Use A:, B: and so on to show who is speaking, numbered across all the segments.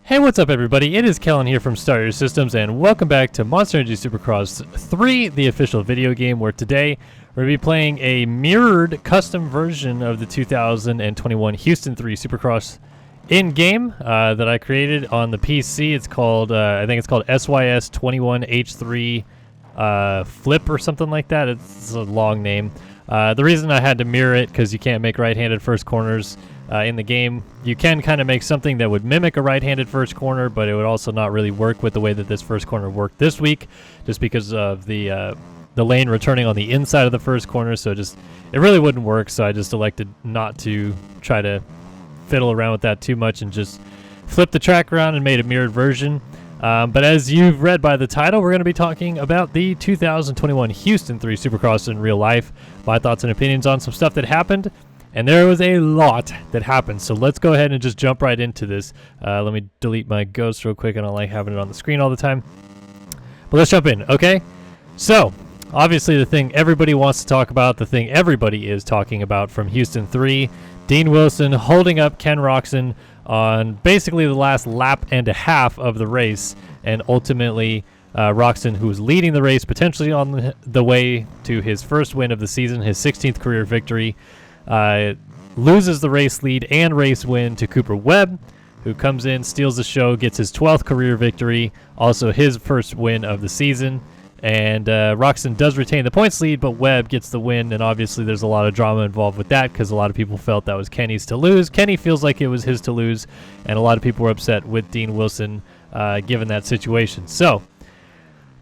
A: Hey, what's up everybody? It is Kellen here from Starter Systems, and welcome back to Monster Energy Supercross 3, the official video game, where today we're going to be playing a mirrored custom version of the 2021 Houston 3 Supercross in-game that I created on the PC. It's called, I think it's called SYS 21 H3 Flip or something like that. It's a long name. The reason I had to mirror it, because you can't make right-handed first corners in the game. You can kind of make something that would mimic a right-handed first corner, but it would also not really work with the way that this first corner worked this week, just because of the lane returning on the inside of the first corner. So it really wouldn't work. So I just elected not to try to fiddle around with that too much and just flip the track around and made a mirrored version. But as you've read by the title, we're going to be talking about the 2021 Houston 3 Supercross in real life, my thoughts and opinions on some stuff that happened. And there was a lot that happened, so let's go ahead and just jump right into this. Let me delete my ghost real quick. I don't like having it on the screen all the time. But let's jump in, okay? So, obviously the thing everybody wants to talk about, the thing everybody is talking about from Houston 3, Dean Wilson holding up Ken Roczen on basically the last lap and a half of the race, and ultimately Roczen, who was leading the race, potentially on the way to his first win of the season, his 16th career victory, loses the race lead and race win to Cooper Webb, who comes in, steals the show, gets his 12th career victory, also his first win of the season. And Roczen does retain the points lead, but Webb gets the win, and obviously there's a lot of drama involved with that because a lot of people felt that was Kenny's to lose. Kenny feels like it was his to lose, and a lot of people were upset with Dean Wilson given that situation. So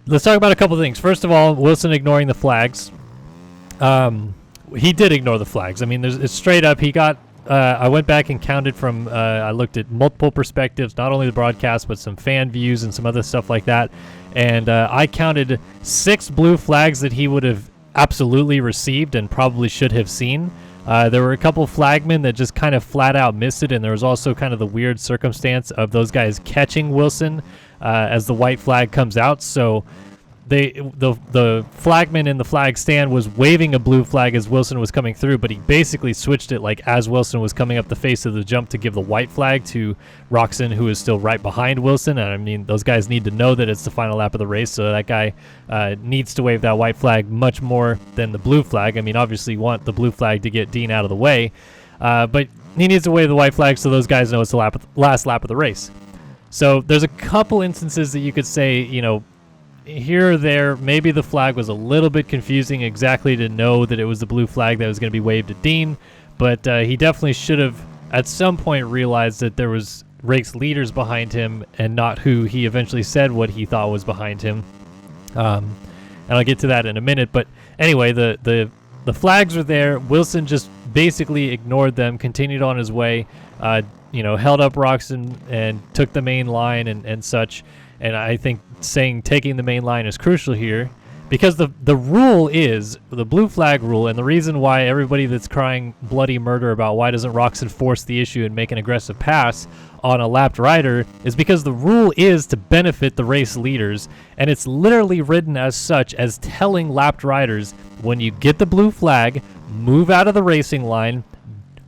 A: let's talk about a couple things. First of all, Wilson ignoring the flags. He did ignore the flags. I mean, it's straight up. He got. I went back and counted from. I looked at multiple perspectives, not only the broadcast, but some fan views and some other stuff like that. And I counted 6 blue flags that he would have absolutely received and probably should have seen. There were a couple flagmen that just kind of flat out missed it, and there was also kind of the weird circumstance of those guys catching Wilson as the white flag comes out. So the flagman in the flag stand was waving a blue flag as Wilson was coming through, but he basically switched it like as Wilson was coming up the face of the jump to give the white flag to Roczen, who is still right behind Wilson. And I mean, those guys need to know that it's the final lap of the race, so that guy needs to wave that white flag much more than the blue flag. I mean, obviously you want the blue flag to get Dean out of the way, but he needs to wave the white flag so those guys know it's the last lap of the race. So there's a couple instances that you could say, you know, here or there, maybe the flag was a little bit confusing exactly to know that it was the blue flag that was going to be waved at Dean, but he definitely should have at some point realized that there was race leaders behind him and not who he eventually said what he thought was behind him. And I'll get to that in a minute, but anyway, the flags are there. Wilson just basically ignored them, continued on his way, held up Roczen and took the main line and such. And I think taking the main line is crucial here, because the rule is the blue flag rule, and the reason why everybody that's crying bloody murder about why doesn't Roczen force the issue and make an aggressive pass on a lapped rider is because the rule is to benefit the race leaders, and it's literally written as such as telling lapped riders, when you get the blue flag, move out of the racing line,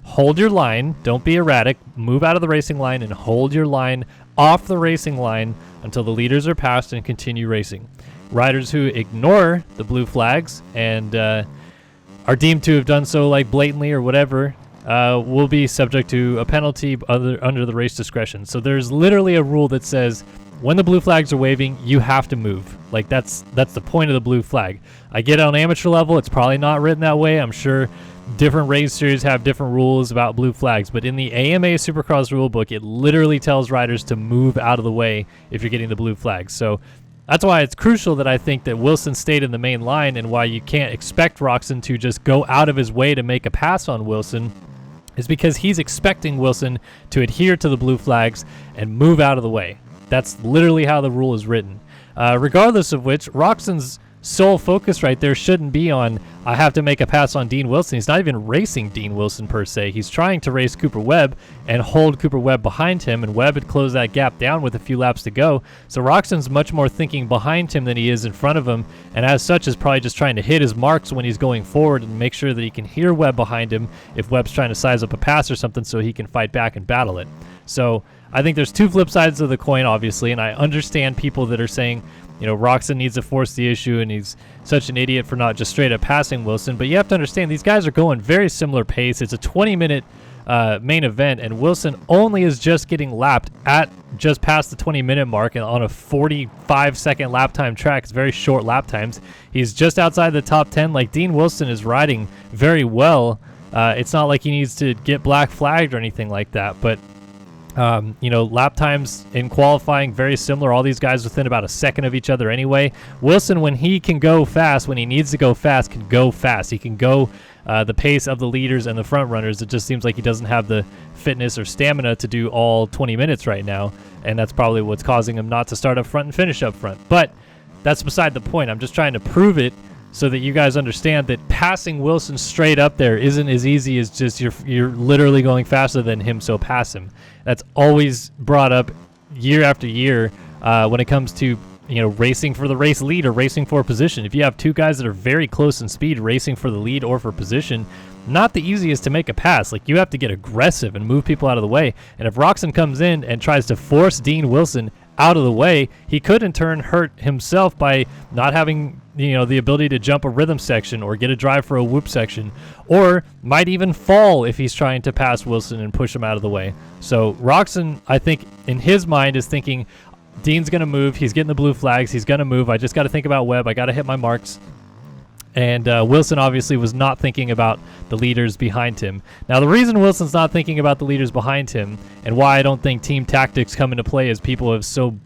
A: hold your line, don't be erratic, move out of the racing line and hold your line off the racing line until the leaders are passed and continue racing. Riders who ignore the blue flags and are deemed to have done so like blatantly or whatever will be subject to a penalty under the race discretion. So there's literally a rule that says when the blue flags are waving, you have to move. Like that's the point of the blue flag. I get it on amateur level, it's probably not written that way. I'm sure different race series have different rules about blue flags, but in the AMA Supercross rulebook, it literally tells riders to move out of the way if you're getting the blue flag. So that's why it's crucial that I think that Wilson stayed in the main line, and why you can't expect Roczen to just go out of his way to make a pass on Wilson is because he's expecting Wilson to adhere to the blue flags and move out of the way. That's literally how the rule is written. Regardless of which, Roczen's sole focus right there shouldn't be on, I have to make a pass on Dean Wilson. He's not even racing Dean Wilson per se. He's trying to race Cooper Webb and hold Cooper Webb behind him, and Webb had closed that gap down with a few laps to go. So Roczen's much more thinking behind him than he is in front of him, and as such is probably just trying to hit his marks when he's going forward and make sure that he can hear Webb behind him if Webb's trying to size up a pass or something so he can fight back and battle it. So I think there's two flip sides of the coin, obviously, and I understand people that are saying, you know, Roczen needs to force the issue and he's such an idiot for not just straight up passing Wilson. But you have to understand these guys are going very similar pace. It's a 20-minute main event, and Wilson only is just getting lapped at just past the 20-minute mark and on a 45-second lap time track. It's very short lap times. He's just outside the top 10. Like, Dean Wilson is riding very well. It's not like he needs to get black flagged or anything like that, but you know, lap times in qualifying very similar. All these guys within about a second of each other anyway. Wilson, when he can go fast, when he needs to go fast, can go fast. He can go the pace of the leaders and the front runners. It just seems like he doesn't have the fitness or stamina to do all 20 minutes right now, and that's probably what's causing him not to start up front and finish up front. But that's beside the point. I'm just trying to prove it so that you guys understand that passing Wilson straight up there isn't as easy as just you're literally going faster than him, so pass him. That's always brought up year after year when it comes to, you know, racing for the race lead or racing for position. If you have two guys that are very close in speed racing for the lead or for position, not the easiest to make a pass. Like, you have to get aggressive and move people out of the way. And if Roczen comes in and tries to force Dean Wilson out of the way, he could in turn hurt himself by not having, you know, the ability to jump a rhythm section or get a drive for a whoop section, or might even fall if he's trying to pass Wilson and push him out of the way. So Roczen, I think in his mind, is thinking Dean's going to move. He's getting the blue flags. He's going to move. I just got to think about Webb. I got to hit my marks. And Wilson obviously was not thinking about the leaders behind him. Now, the reason Wilson's not thinking about the leaders behind him, and why I don't think team tactics come into play as people have so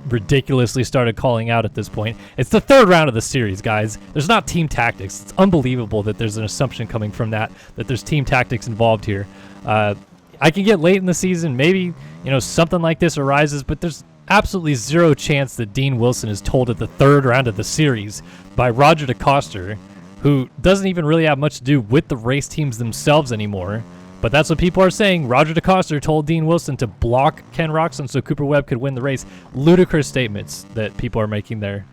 A: ridiculously started calling out at this point. It's the third round of the series, guys. There's not team tactics. It's unbelievable that there's an assumption coming from that there's team tactics involved here. I can get late in the season, maybe, you know, something like this arises, but there's absolutely zero chance that Dean Wilson is told at the third round of the series by Roger DeCoster, who doesn't even really have much to do with the race teams themselves anymore. But that's what people are saying. Roger DeCoster told Dean Wilson to block Ken Roczen so Cooper Webb could win the race. Ludicrous statements that people are making there,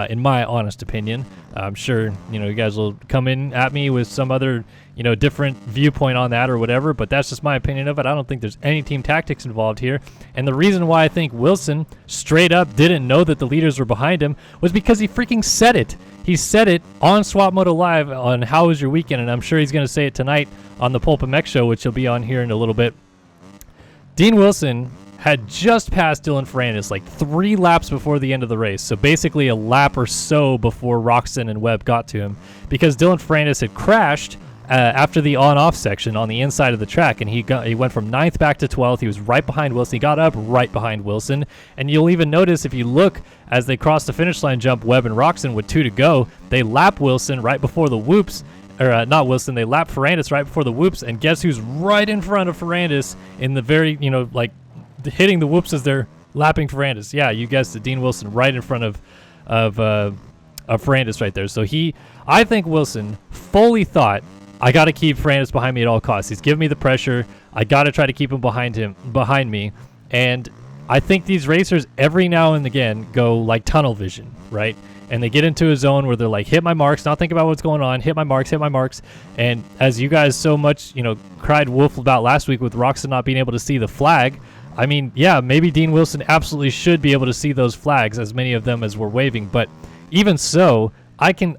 A: in my honest opinion. I'm sure, you know, you guys will come in at me with some other, you know, different viewpoint on that or whatever, but that's just my opinion of it. I don't think there's any team tactics involved here. And the reason why I think Wilson straight up didn't know that the leaders were behind him was because he freaking said it. He said it on Swap Moto Live on How Was Your Weekend, and I'm sure he's going to say it tonight on the Pulp MX show, which he'll be on here in a little bit. Dean Wilson had just passed Dylan Ferrandis like 3 laps before the end of the race. So basically a lap or so before Roczen and Webb got to him, because Dylan Ferrandis had crashed after the on-off section on the inside of the track, and he went from 9th back to 12th. He was right behind Wilson. He got up right behind Wilson, and you'll even notice if you look as they cross the finish line jump, Webb and Roczen with 2 to go, they lap Wilson right before the whoops. Or not Wilson, they lap Ferrandis right before the whoops, and guess who's right in front of Ferrandis in the very, you know, like hitting the whoops as they're lapping Ferrandis. Yeah, you guessed it, Dean Wilson right in front of Ferrandis right there. So I think Wilson fully thought, I got to keep Ferrandis behind me at all costs. He's giving me the pressure. I got to try to keep him behind me. And I think these racers every now and again go like tunnel vision, right? And they get into a zone where they're like, hit my marks, not think about what's going on, hit my marks. And as you guys so much, you know, cried wolf about last week with Roczen not being able to see the flag, I mean, yeah, maybe Dean Wilson absolutely should be able to see those flags, as many of them as were waving. But even so, I can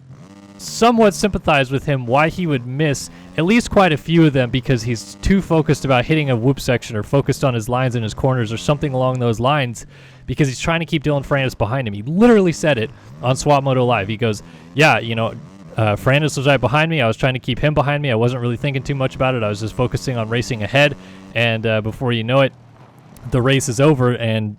A: somewhat sympathize with him why he would miss at least quite a few of them, because he's too focused about hitting a whoop section or focused on his lines and his corners or something along those lines, because he's trying to keep Dylan Ferrandis behind him. He literally said it on Swap Moto Live. He goes, yeah, you know, Ferrandis was right behind me. I was trying to keep him behind me. I wasn't really thinking too much about it. I was just focusing on racing ahead. And before you know it, the race is over. And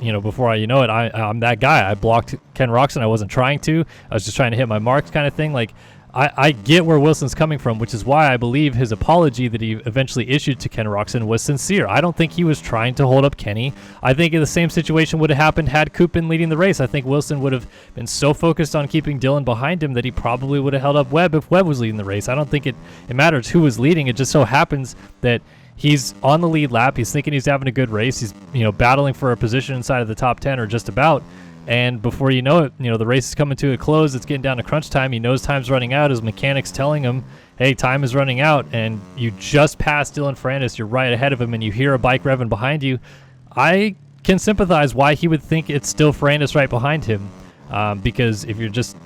A: you know, before you know it, I'm that guy. I blocked Ken Roczen. I wasn't trying to. I was just trying to hit my marks, kind of thing. Like, I get where Wilson's coming from, which is why I believe his apology that he eventually issued to Ken Roczen was sincere. I don't think he was trying to hold up Kenny. I think the same situation would have happened had Coop been leading the race. I think Wilson would have been so focused on keeping Dylan behind him that he probably would have held up Webb if Webb was leading the race. I don't think it matters who was leading. It just so happens that he's on the lead lap. He's thinking he's having a good race. He's, you know, battling for a position inside of the top 10 or just about. And before you know it, you know, the race is coming to a close. It's getting down to crunch time. He knows time's running out. His mechanic's telling him, hey, time is running out, and you just passed Dylan Ferrandis, you're right ahead of him, and you hear a bike revving behind you, I can sympathize why he would think it's still Ferrandis right behind him. Because if you're just,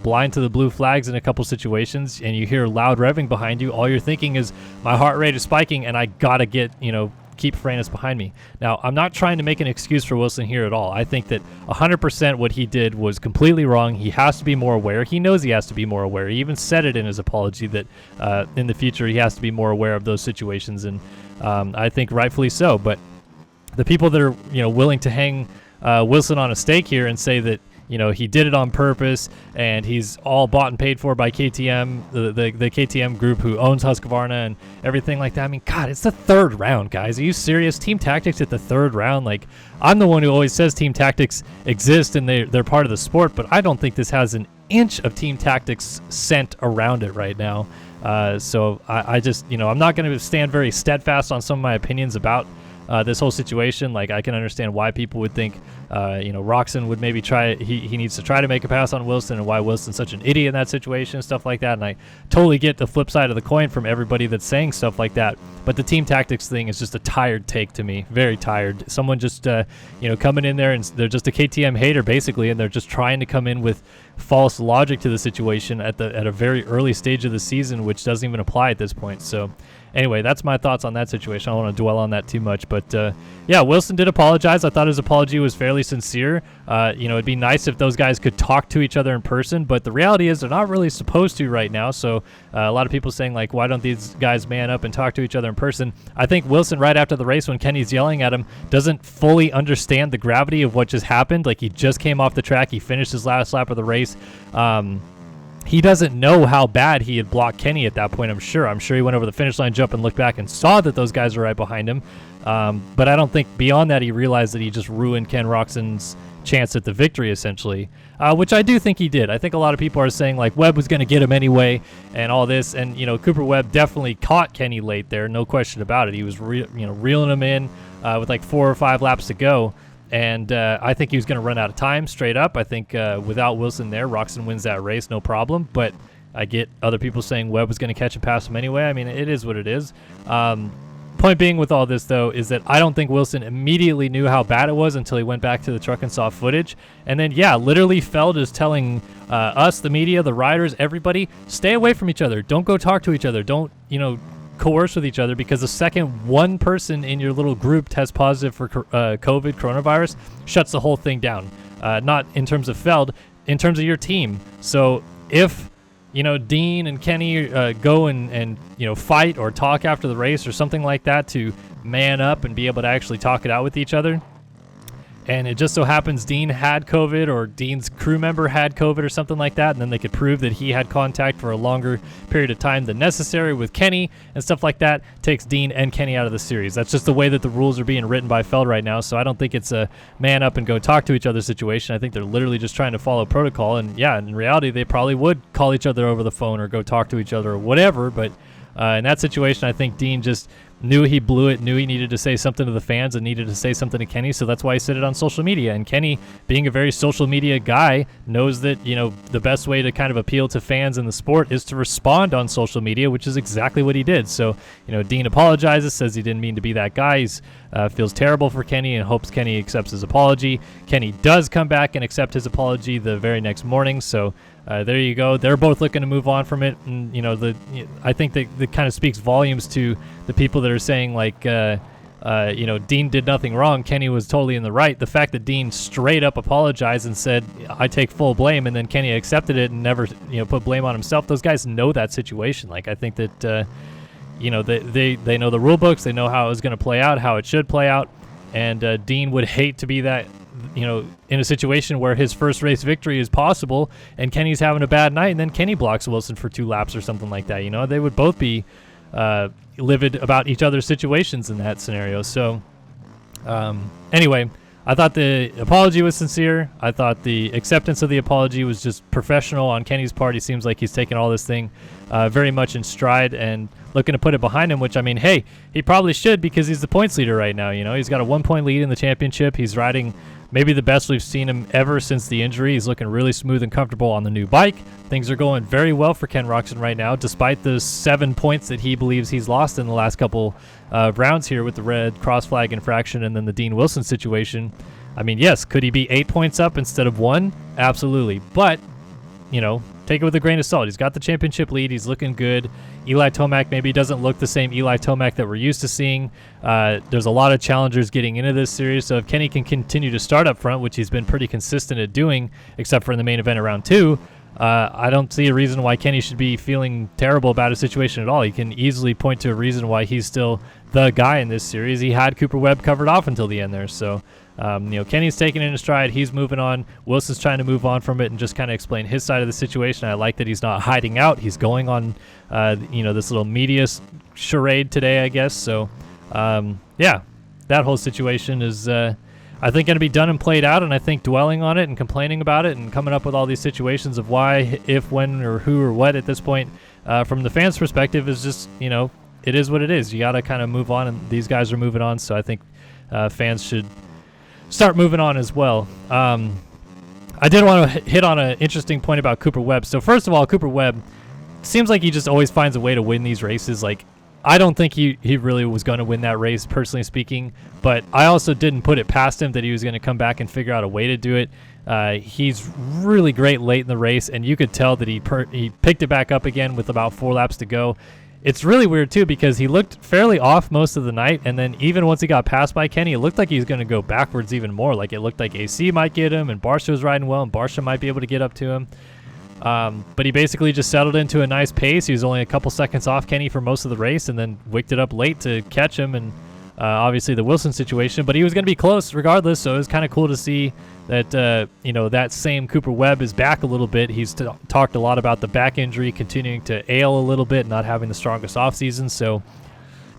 A: blind to the blue flags in a couple situations and you hear loud revving behind you, all you're thinking is my heart rate is spiking and I gotta get, keep Ferrandis behind me. Now, I'm not trying to make an excuse for Wilson here at all. I think that 100% what he did was completely wrong. He has to be more aware. He knows he has to be more aware. He even said it in his apology that in the future he has to be more aware of those situations, and I think rightfully so. But the people that are, willing to hang Wilson on a stake here and say that, he did it on purpose and he's all bought and paid for by KTM, the KTM group who owns Husqvarna and everything like that. I mean, God, it's the third round, guys. Are you serious? Team tactics at the third round? Like, I'm the one who always says team tactics exist and they're part of the sport, but I don't think this has an inch of team tactics scent around it right now. So I just, I'm not going to stand very steadfast on some of my opinions about this whole situation. Like, I can understand why people would think, Roczen would maybe try, he needs to try to make a pass on Wilson, and why Wilson's such an idiot in that situation and stuff like that. And I totally get the flip side of the coin from everybody that's saying stuff like that. But the team tactics thing is just a tired take to me, very tired. Someone just, coming in there and they're just a KTM hater basically, and they're just trying to come in with false logic to the situation at a very early stage of the season, which doesn't even apply at this point. So anyway, that's my thoughts on that situation. I don't want to dwell on that too much, but Wilson did apologize. I thought his apology was fairly sincere. It'd be nice if those guys could talk to each other in person, but the reality is they're not really supposed to right now. So a lot of people saying, like, why don't these guys man up and talk to each other in person? I think Wilson, right after the race when Kenny's yelling at him, doesn't fully understand the gravity of what just happened. Like, he just came off the track. He finished his last lap of the race. He doesn't know how bad he had blocked Kenny at that point, I'm sure. I'm sure he went over the finish line jump and looked back and saw that those guys were right behind him. But I don't think beyond that he realized that he just ruined Ken Roczen's chance at the victory, essentially, which I do think he did. I think a lot of people are saying, like, Webb was going to get him anyway and all this. And, Cooper Webb definitely caught Kenny late there, no question about it. He was, reeling him in with like 4 or 5 laps to go. And I think he was going to run out of time straight up. I think without Wilson there, Roczen wins that race, no problem. But I get other people saying Webb was going to catch and pass him anyway. I mean, it is what it is. Point being with all this, though, is that I don't think Wilson immediately knew how bad it was until he went back to the truck and saw footage. And then, literally Feld is telling us, the media, the riders, everybody, stay away from each other. Don't go talk to each other. Don't, coerce with each other, because the second one person in your little group tests positive for coronavirus, shuts the whole thing down. Not in terms of Feld, in terms of your team. So if Dean and Kenny go and fight or talk after the race or something like that to man up and be able to actually talk it out with each other, and it just so happens Dean had COVID or Dean's crew member had COVID or something like that, and then they could prove that he had contact for a longer period of time than necessary with Kenny and stuff like that, takes Dean and Kenny out of the series. That's just the way that the rules are being written by Feld right now, so I don't think it's a man up and go talk to each other situation. I think they're literally just trying to follow protocol, and in reality they probably would call each other over the phone or go talk to each other or whatever, but in that situation I think Dean just knew he blew it, knew he needed to say something to the fans and needed to say something to Kenny, so that's why he said it on social media. And Kenny, being a very social media guy, knows that, the best way to kind of appeal to fans in the sport is to respond on social media, which is exactly what he did. So, Dean apologizes, says he didn't mean to be that guy. He's feels terrible for Kenny and hopes Kenny accepts his apology. Kenny does come back and accept his apology the very next morning, so there you go. They're both looking to move on from it, and I think that kind of speaks volumes to the people that are saying, like, Dean did nothing wrong, Kenny was totally in the right. The fact that Dean straight up apologized and said, I take full blame, and then Kenny accepted it and never put blame on himself, those guys know that situation. Like, I think that they know the rule books, they know how it was going to play out, how it should play out, and Dean would hate to be that in a situation where his first race victory is possible and Kenny's having a bad night, and then Kenny blocks Wilson for 2 laps or something like that. They would both be livid about each other's situations in that scenario. So anyway, I thought the apology was sincere. I thought the acceptance of the apology was just professional on Kenny's part. He seems like he's taking all this thing very much in stride and looking to put it behind him, which, I mean, hey, he probably should, because he's the points leader right now. He's got a 1-point lead in the championship. He's riding maybe the best we've seen him ever since the injury. He's looking really smooth and comfortable on the new bike. Things are going very well for Ken Roczen right now, despite the 7 points that he believes he's lost in the last couple rounds here with the red cross flag infraction and then the Dean Wilson situation. I mean, yes, could he be 8 points up instead of 1? Absolutely. But, take it with a grain of salt. He's got the championship lead. He's looking good. Eli Tomac maybe doesn't look the same Eli Tomac that we're used to seeing. There's a lot of challengers getting into this series, so if Kenny can continue to start up front, which he's been pretty consistent at doing, except for in the main event of round 2, I don't see a reason why Kenny should be feeling terrible about his situation at all. He can easily point to a reason why he's still the guy in this series. He had Cooper Webb covered off until the end there, so Kenny's taking it in stride. He's moving on. Wilson's trying to move on from it and just kind of explain his side of the situation. I like that he's not hiding out. He's going on, this little media charade today, I guess. So, that whole situation is, I think, going to be done and played out. And I think dwelling on it and complaining about it and coming up with all these situations of why, if, when, or who, or what at this point, from the fans' perspective, is just, it is what it is. You got to kind of move on, and these guys are moving on. So I think fans should start moving on as well. I did want to hit on an interesting point about Cooper Webb. So first of all, Cooper Webb seems like he just always finds a way to win these races. Like, I don't think he really was going to win that race, personally speaking, but I also didn't put it past him that he was going to come back and figure out a way to do it. He's really great late in the race, and you could tell that he picked it back up again with about 4 laps to go. It's really weird, too, because he looked fairly off most of the night, and then even once he got passed by Kenny, it looked like he was going to go backwards even more. Like, it looked like AC might get him, and Barsha was riding well, and Barsha might be able to get up to him. But he basically just settled into a nice pace. He was only a couple seconds off Kenny for most of the race, and then wicked it up late to catch him, and obviously the Wilson situation. But he was going to be close regardless, so it was kind of cool to see that, that same Cooper Webb is back a little bit. He's talked a lot about the back injury continuing to ail a little bit, not having the strongest offseason. So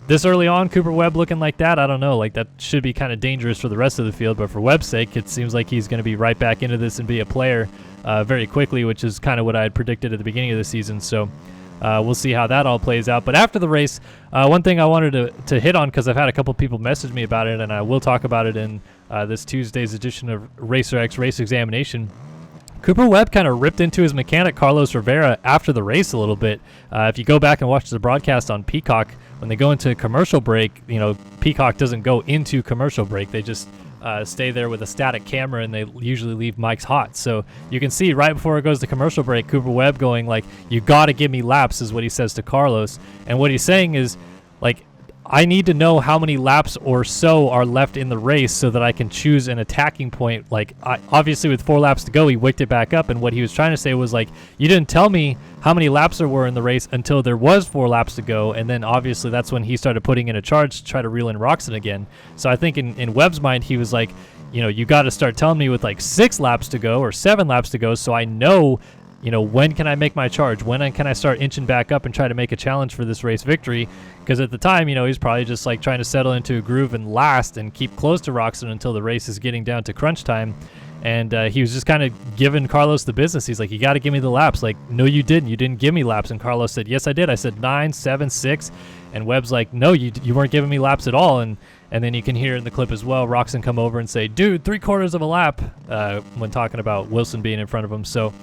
A: this early on, Cooper Webb looking like that, I don't know. Like, that should be kind of dangerous for the rest of the field. But for Webb's sake, it seems like he's going to be right back into this and be a player very quickly, which is kind of what I had predicted at the beginning of the season. So we'll see how that all plays out. But after the race, one thing I wanted to hit on, because I've had a couple people message me about it, and I will talk about it in this Tuesday's edition of Racer X Race Examination. Cooper Webb kind of ripped into his mechanic, Carlos Rivera, after the race a little bit. If you go back and watch the broadcast on Peacock, when they go into commercial break, Peacock doesn't go into commercial break. They just stay there with a static camera, and they usually leave mics hot. So you can see right before it goes to commercial break, Cooper Webb going like, "You got to give me laps," is what he says to Carlos. And what he's saying is, like, I need to know how many laps or so are left in the race so that I can choose an attacking point. Like, obviously with 4 laps to go, he wicked it back up. And what he was trying to say was, like, you didn't tell me how many laps there were in the race until there was 4 laps to go. And then obviously that's when he started putting in a charge to try to reel in Roczen again. So I think in Webb's mind, he was like, you got to start telling me with like 6 laps to go or 7 laps to go, so I know, when can I make my charge? When can I start inching back up and try to make a challenge for this race victory? Because at the time, he's probably just like trying to settle into a groove and last and keep close to Roczen until the race is getting down to crunch time. And he was just kind of giving Carlos the business. He's like, you got to give me the laps. Like, no, you didn't. You didn't give me laps. And Carlos said, yes, I did. I said 9, 7, 6. And Webb's like, no, you weren't giving me laps at all. And then you can hear in the clip as well, Roczen come over and say, dude, 3/4 of a lap, when talking about Wilson being in front of him. So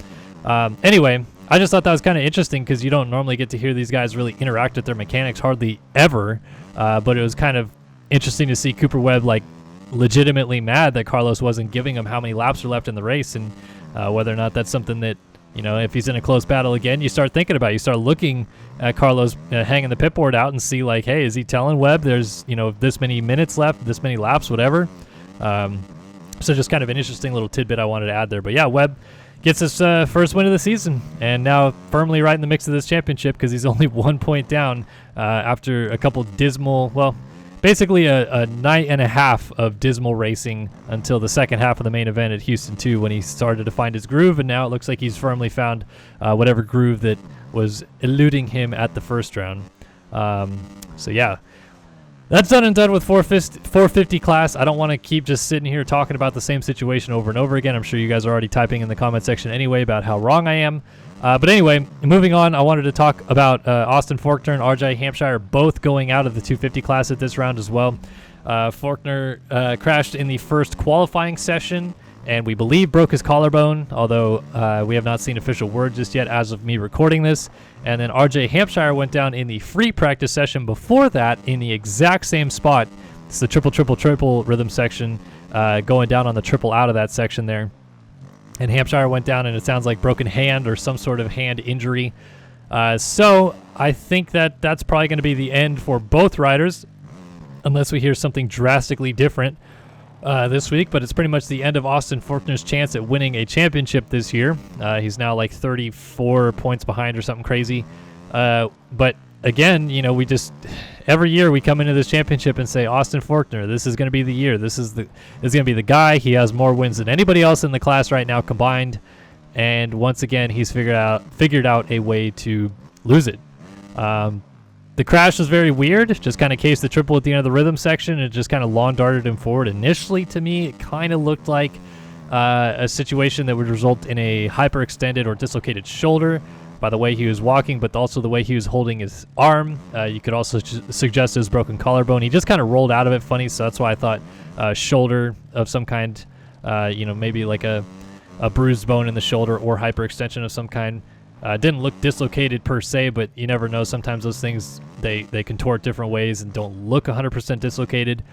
A: anyway, I just thought that was kind of interesting because you don't normally get to hear these guys really interact with their mechanics hardly ever. But it was kind of interesting to see Cooper Webb like legitimately mad that Carlos wasn't giving him how many laps are left in the race, and whether or not that's something that, if he's in a close battle again, you start thinking about it. You start looking at Carlos hanging the pit board out and see like, hey, is he telling Webb there's, this many minutes left, this many laps, whatever. So just kind of an interesting little tidbit I wanted to add there. But yeah, Webb gets his first win of the season, and now firmly right in the mix of this championship because he's only 1 point down after a couple dismal, basically a night and a half of dismal racing until the second half of the main event at Houston 2 when he started to find his groove, and now it looks like he's firmly found whatever groove that was eluding him at the first round. So yeah, that's done and done with 450 class. I don't want to keep just sitting here talking about the same situation over and over again. I'm sure you guys are already typing in the comment section anyway about how wrong I am. But anyway, moving on, I wanted to talk about Austin Forkner and RJ Hampshire both going out of the 250 class at this round as well. Faulkner crashed in the first qualifying session, and we believe broke his collarbone, although we have not seen official word just yet as of me recording this. And then RJ Hampshire went down in the free practice session before that in the exact same spot. It's the triple rhythm section, going down on the triple out of that section there. And Hampshire went down, and it sounds like broken hand or some sort of hand injury. So I think that's probably going to be the end for both riders, unless we hear something drastically different this week. But it's pretty much the end of Austin Faulkner's chance at winning a championship this year. He's now like 34 points behind or something crazy. But again, we just every year we come into this championship and say, Austin Faulkner, this is going to be the year. This is going to be the guy. He has more wins than anybody else in the class right now combined. And once again, he's figured out a way to lose it. The crash was very weird. Just kind of cased the triple at the end of the rhythm section. It just kind of lawn darted him forward. Initially, to me, it kind of looked like a situation that would result in a hyperextended or dislocated shoulder by the way he was walking, but also the way he was holding his arm. You could also suggest his broken collarbone. He just kind of rolled out of it funny, so that's why I thought shoulder of some kind, maybe like a bruised bone in the shoulder or hyperextension of some kind. Didn't look dislocated per se, but you never know. Sometimes those things, they contort different ways and don't look 100% dislocated.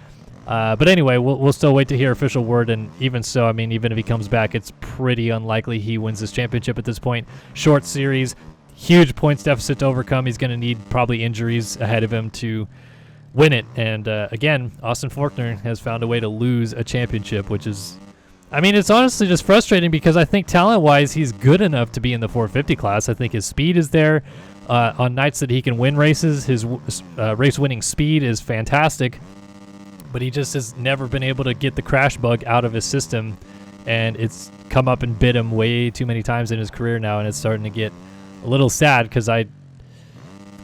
A: But anyway, we'll still wait to hear official word, and even so, I mean, even if he comes back, it's pretty unlikely he wins this championship at this point. Short series, huge points deficit to overcome. He's going to need probably injuries ahead of him to win it. And again, Austin Faulkner has found a way to lose a championship, which is, I mean, it's honestly just frustrating because I think talent-wise, he's good enough to be in the 450 class. I think his speed is there. On nights that he can win races, his race-winning speed is fantastic. But he just has never been able to get the crash bug out of his system, and it's come up and bit him way too many times in his career now, and it's starting to get a little sad because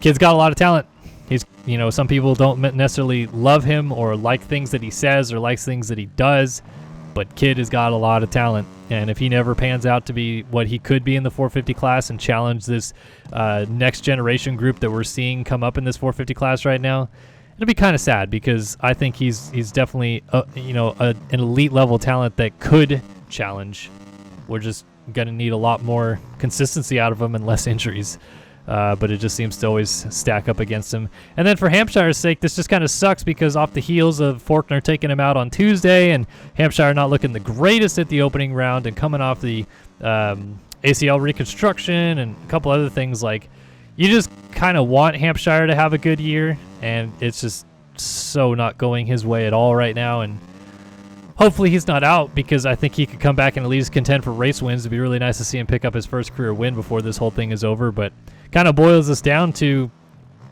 A: kid's got a lot of talent. He's, some people don't necessarily love him or like things that he says or likes things that he does, but kid has got a lot of talent, and if he never pans out to be what he could be in the 450 class and challenge this next generation group that we're seeing come up in this 450 class right now, it'll be kind of sad because I think he's definitely an elite level talent that could challenge. We're just gonna need a lot more consistency out of him and less injuries. But it just seems to always stack up against him. And then for Hampshire's sake, this just kind of sucks because off the heels of Faulkner taking him out on Tuesday and Hampshire not looking the greatest at the opening round and coming off the ACL reconstruction and a couple other things, like, you just kind of want Hampshire to have a good year, and it's just so not going his way at all right now. And hopefully he's not out because I think he could come back and at least contend for race wins. It'd be really nice to see him pick up his first career win before this whole thing is over. But kind of boils us down to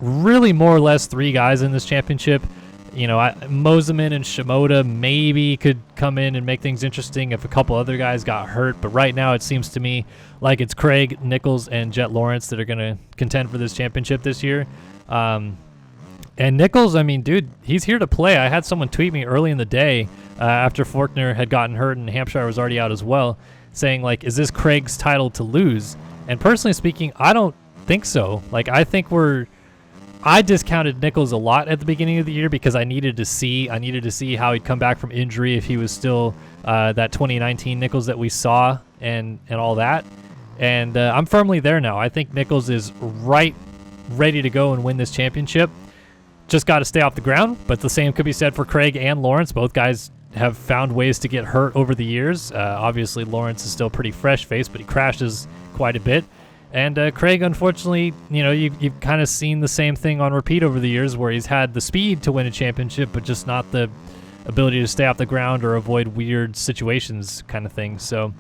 A: really more or less three guys in this championship. Moseman and Shimoda maybe could come in and make things interesting if a couple other guys got hurt. But right now it seems to me like it's Craig, Nichols, and Jet Lawrence that are going to contend for this championship this year. And Nichols, I mean, dude, he's here to play. I had someone tweet me early in the day after Faulkner had gotten hurt and Hampshire was already out as well, saying, like, is this Craig's title to lose? And personally speaking, I don't think so. Like, I think I discounted Nichols a lot at the beginning of the year because I needed to see how he'd come back from injury, if he was still that 2019 Nichols that we saw and all that. And I'm firmly there now. I think Nichols is ready to go and win this championship. Just got to stay off the ground, but the same could be said for Craig and Lawrence. Both guys have found ways to get hurt over the years. Obviously, Lawrence is still pretty fresh-faced, but he crashes quite a bit. And Craig, unfortunately, you've kind of seen the same thing on repeat over the years where he's had the speed to win a championship, but just not the ability to stay off the ground or avoid weird situations kind of thing. So,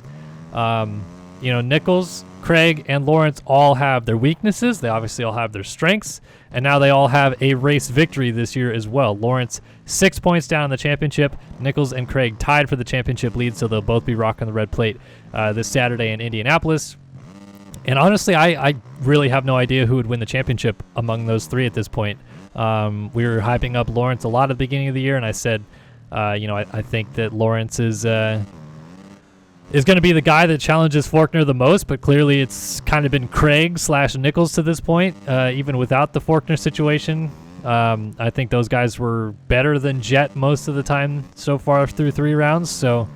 A: Nichols, Craig, and Lawrence all have their weaknesses. They obviously all have their strengths. And now they all have a race victory this year as well. Lawrence 6 points down in the championship. Nichols and Craig tied for the championship lead, so they'll both be rocking the red plate this Saturday in Indianapolis. And honestly, I really have no idea who would win the championship among those three at this point. We were hyping up Lawrence a lot at the beginning of the year, and I said, I think that Lawrence is going to be the guy that challenges Faulkner the most, but clearly it's kind of been Craig / Nichols to this point, even without the Faulkner situation. I think those guys were better than Jet most of the time so far through 3 rounds. So,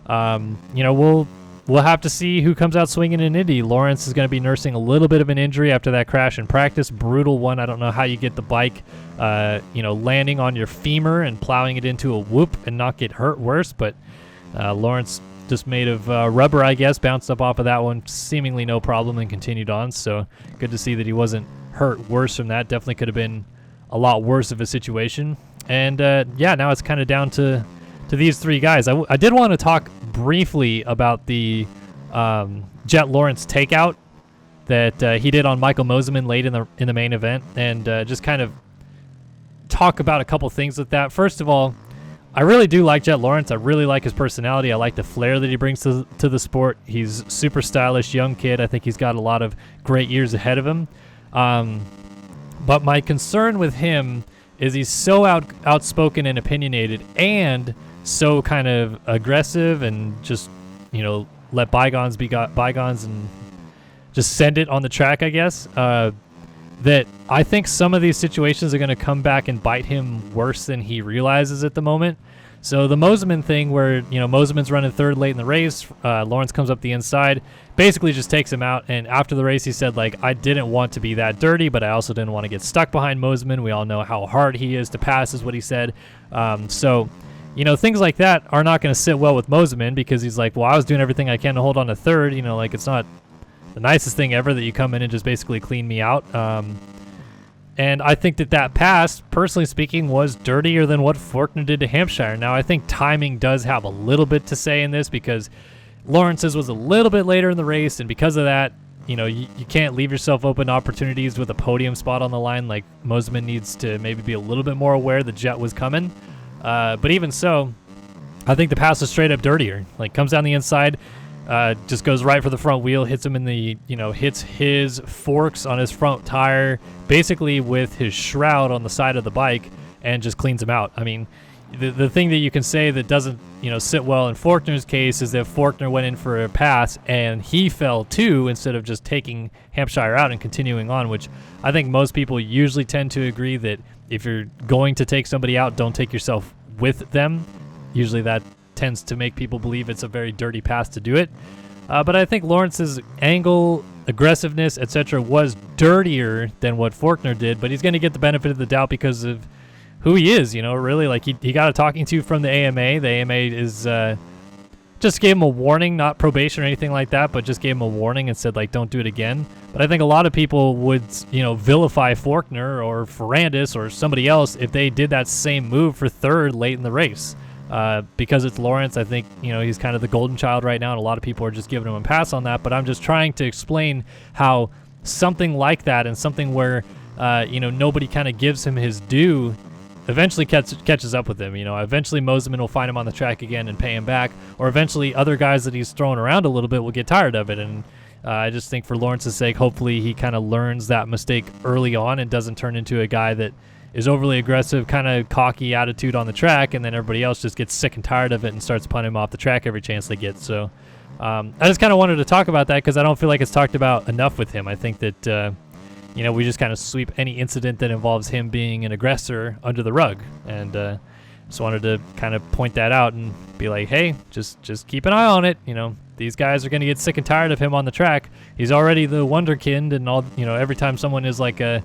A: you know, we'll have to see who comes out swinging in Indy. Lawrence is going to be nursing a little bit of an injury after that crash in practice. Brutal one. I don't know how you get the bike, you know, landing on your femur and plowing it into a whoop and not get hurt worse. But Lawrence, just made of rubber, I guess, bounced up off of that one, seemingly no problem, and continued on. So good to see that he wasn't hurt worse from that. Definitely could have been a lot worse of a situation. And yeah, now it's kind of down to these 3 guys. I did want to talk briefly about the Jet Lawrence takeout that he did on Michael Mosiman late in the main event, and just kind of talk about a couple things with that. First of all, I really do like Jet Lawrence. I really like his personality. I like the flair that he brings to the sport. He's super stylish, young kid. I think he's got a lot of great years ahead of him. But my concern with him is he's so outspoken and opinionated, and so kind of aggressive, and just, you know, let bygones be bygones and just send it on the track, I guess. That I think some of these situations are going to come back and bite him worse than he realizes at the moment. So the Mosiman thing, where, you know, Mosiman's running 3rd late in the race, Lawrence comes up the inside, basically just takes him out. And after the race, he said, like, I didn't want to be that dirty, but I also didn't want to get stuck behind Mosiman. We all know how hard he is to pass, is what he said. So, you know, things like that are not going to sit well with Mosiman, because he's like, well, I was doing everything I can to hold on to 3rd. You know, like, it's not the nicest thing ever that you come in and just basically clean me out. And I think that pass, personally speaking, was dirtier than what Forkner did to Hampshire. Now, I think timing does have a little bit to say in this, because Lawrence's was a little bit later in the race, and because of that, you know, you can't leave yourself open to opportunities with a podium spot on the line. Like, Mosiman needs to maybe be a little bit more aware the Jet was coming. But even so, I think the pass was straight up dirtier. Like, comes down the inside, just goes right for the front wheel, hits him in the, you know, hits his forks on his front tire, basically with his shroud on the side of the bike, and just cleans him out. I mean, the thing that you can say that doesn't, you know, sit well in Forkner's case is that Forkner went in for a pass and he fell too, instead of just taking Hampshire out and continuing on, which I think most people usually tend to agree that if you're going to take somebody out, don't take yourself with them. Usually that tends to make people believe it's a very dirty pass to do it. But I think Lawrence's angle, aggressiveness, etc. was dirtier than what Forkner did, but he's going to get the benefit of the doubt because of who he is, you know, really. Like, he got a talking to from the AMA. The AMA is just gave him a warning, not probation or anything like that, but just gave him a warning and said, like, don't do it again. But I think a lot of people would, you know, vilify Forkner or Ferrandis or somebody else if they did that same move for 3rd late in the race. Because it's Lawrence, I think, you know, he's kind of the golden child right now, and a lot of people are just giving him a pass on that. But I'm just trying to explain how something like that, and something where, you know, nobody kind of gives him his due, eventually catches up with him. You know, eventually Mosiman will find him on the track again and pay him back, or eventually other guys that he's throwing around a little bit will get tired of it. And I just think for Lawrence's sake, hopefully he kind of learns that mistake early on and doesn't turn into a guy that is overly aggressive, kind of cocky attitude on the track, and then everybody else just gets sick and tired of it and starts punting him off the track every chance they get. So I just kind of wanted to talk about that, because I don't feel like it's talked about enough with him. I think that, you know, we just kind of sweep any incident that involves him being an aggressor under the rug. And just wanted to kind of point that out and be like, hey, just keep an eye on it. You know, these guys are going to get sick and tired of him on the track. He's already the wonderkind, and all, you know, every time someone is like a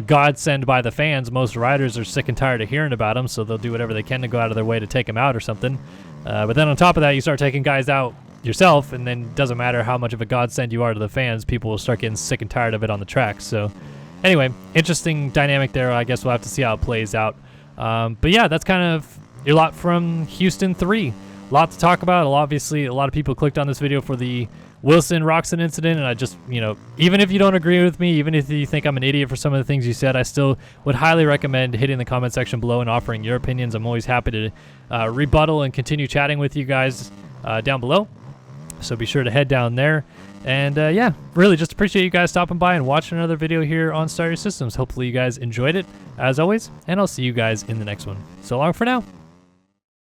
A: godsend by the fans, most riders are sick and tired of hearing about him, so they'll do whatever they can to go out of their way to take him out or something. But then on top of that, you start taking guys out yourself, and then it doesn't matter how much of a godsend you are to the fans, people will start getting sick and tired of it on the track. So anyway, interesting dynamic there. I guess we'll have to see how it plays out. But yeah, that's kind of a lot from Houston 3. A lot to talk about. Obviously, a lot of people clicked on this video for the Wilson-Roczen incident, and I just, you know, even if you don't agree with me, even if you think I'm an idiot for some of the things you said, I still would highly recommend hitting the comment section below and offering your opinions. I'm always happy to rebuttal and continue chatting with you guys down below. So be sure to head down there. And yeah, really just appreciate you guys stopping by and watching another video here on Start Your Systems. Hopefully you guys enjoyed it, as always, and I'll see you guys in the next one. So long for now.